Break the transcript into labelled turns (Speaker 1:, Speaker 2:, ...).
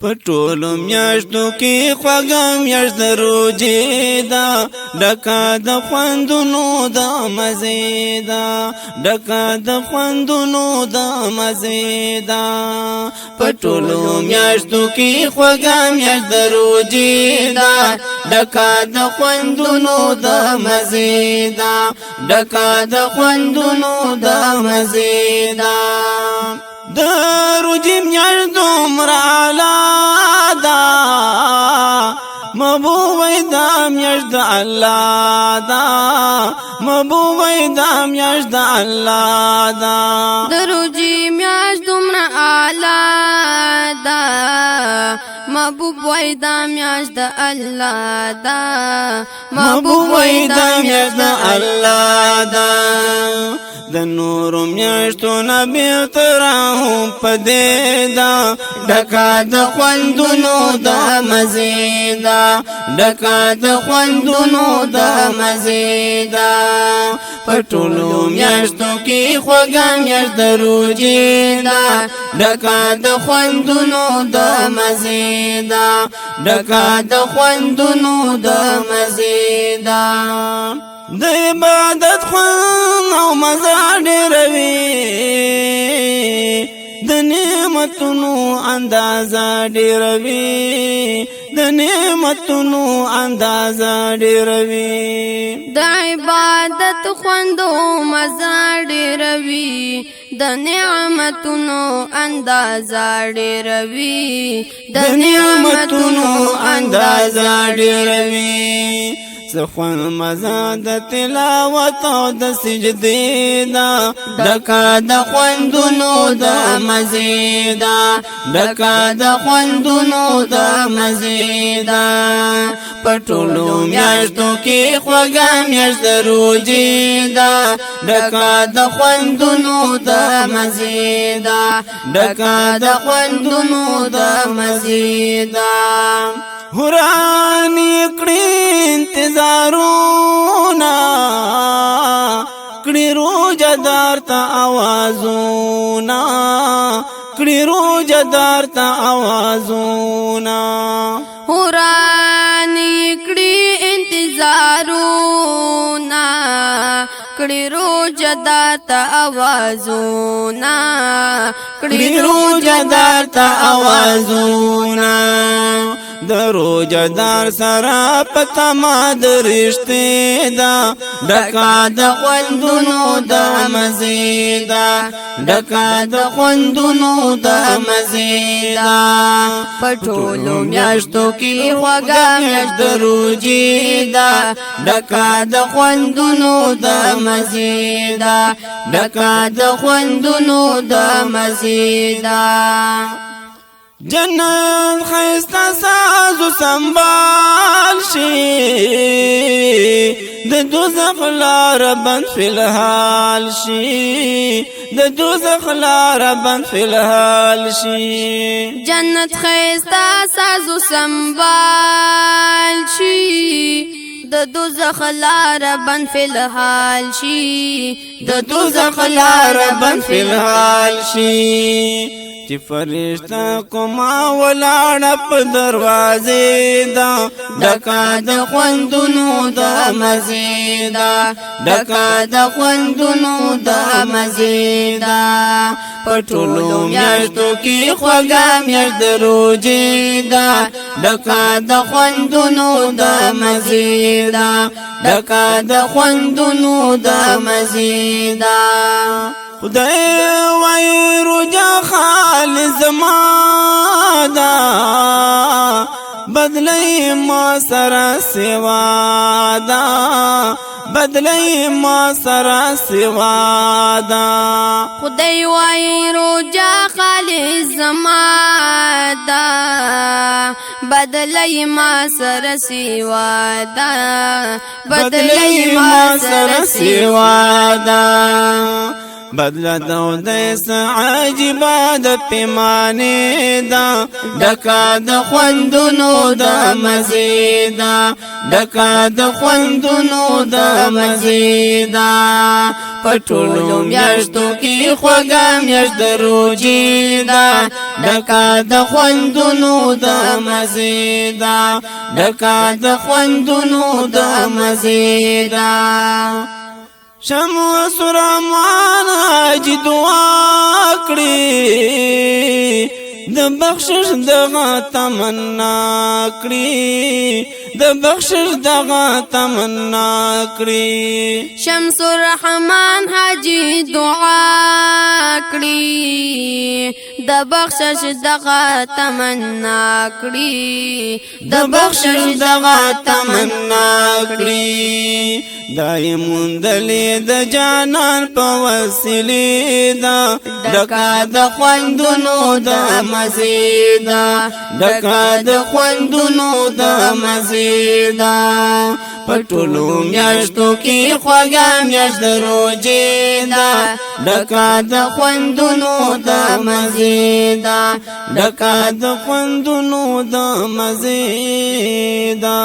Speaker 1: پټولو میاشتو کې خوږه میاشت د روژې ده ډکه د خوندونو د مزې ده ډکه د خوندونو د مزې ده پټولو میاشتو کې خوږه میاشت د روژې ده ډکه د خوندونو د مزې ده ډکه د خوندونو د مزې ده د روژې میاشت دومره اعلی ده محبوبه دا میاشت د الله ده محبوبه دا میاشت د الله ده
Speaker 2: د روژې میاشت دومره اعلی ده محبوب وای دا میاشت د الله ده
Speaker 1: محبوب وای دا میاشت د الله ده د نور میاشتو نبی تراهم پدې دا ډکه د خوندونو د مزې دا ډکه د خوندونو د مزې دا پټولو میاشتو کې خوږه میاشت د روژې دا ډکه د خوندونو د مزې دا ډکه د خوندونو د مزې دا د عبادت خوند او مزه ډېروي د نعمتونو اندازه ډېروي د نعمتونو اندازه ډېروي
Speaker 2: د عبادت خوند او مزه ډېروي د نعمتونو اندازه ډېروي
Speaker 1: د نعمتونو اندازه ډېروي سخن مزه د تلاوت او د سجدې دا ډکه د خوندونو د مزې دا ډکه د خوندونو د مزې دا پټولو میاشتو کې خوږه میاشت د روژې دا ډکه د خوندونو د مزې دا ډکه د خوندونو د مزې دا هرانی کړي انتظارونه کړي روزه دار ته आवाजونه کړي روزه دار ته आवाजونه
Speaker 2: هرانی کړي انتظارونه کړي روزه دار ته आवाजونه
Speaker 1: کړي روزه دار ته आवाजونه د روزه دار سره پته ما د رښتې ده ډکه د خوندونو د مزې ده ډکه د خوندونو د مزې ده پټولو میاشتو کې خوږه میاشت د روژې ده ډکه د خوندونو د مزې ده ډکه د خوندونو د مزې ده جنت خیستا سازو سنبال شي د دوزخ لار بند فی الحال شي د دوزخ لار بند فی الحال شي
Speaker 2: جنت خیستا سازو سنبال شي د دوزخ لار بند فی الحال شي
Speaker 1: د دوزخ لار بند فی الحال شي چې فرشتہ کوما ولاړه په دروازې دا ډکه د خوندونو د مزې دا ډکه د خوندونو د مزې دا پټولو میاشتو کې خوږه میاشت د روژې دا ډکه د خوندونو د مزې دا ډکه د خوندونو د مزې دا خدای وای روجا خالص زما دا بدلی ما سره سوا دا بدلی ما سره سوا دا
Speaker 2: خدای وای روجا خالص زما دا بدلی ما سره سوا دا بدلی ما سره سوا
Speaker 1: دا بدل دو دیس عجیبا د پیمانی دا ډکا د خوندونو د مزیدا ډکا د خوندونو د مزیدا پټولو میاشتو کې خوږه میاشت د روجې دا ډکا د خوندونو د مزیدا ډکا د خوندونو د مزیدا شمو سرمان حاجی دعا کړی د بخشش دغه تمنا کړی د بخشش دغه تمنا کړی
Speaker 2: شمس الرحمن حاجی دعا کړی د بخشش دغه تمنا کړی
Speaker 1: د بخشش دغه تمنا کړی دایمون دلی د جانان په وسیله دا ډکا د خوندونو د مزیدا ډکا د خوندونو د مزیدا پټولو میاشتو کې خوږه میاشت د روجې دا ډکا د خوندونو د مزیدا ډکا د خوندونو د مزیدا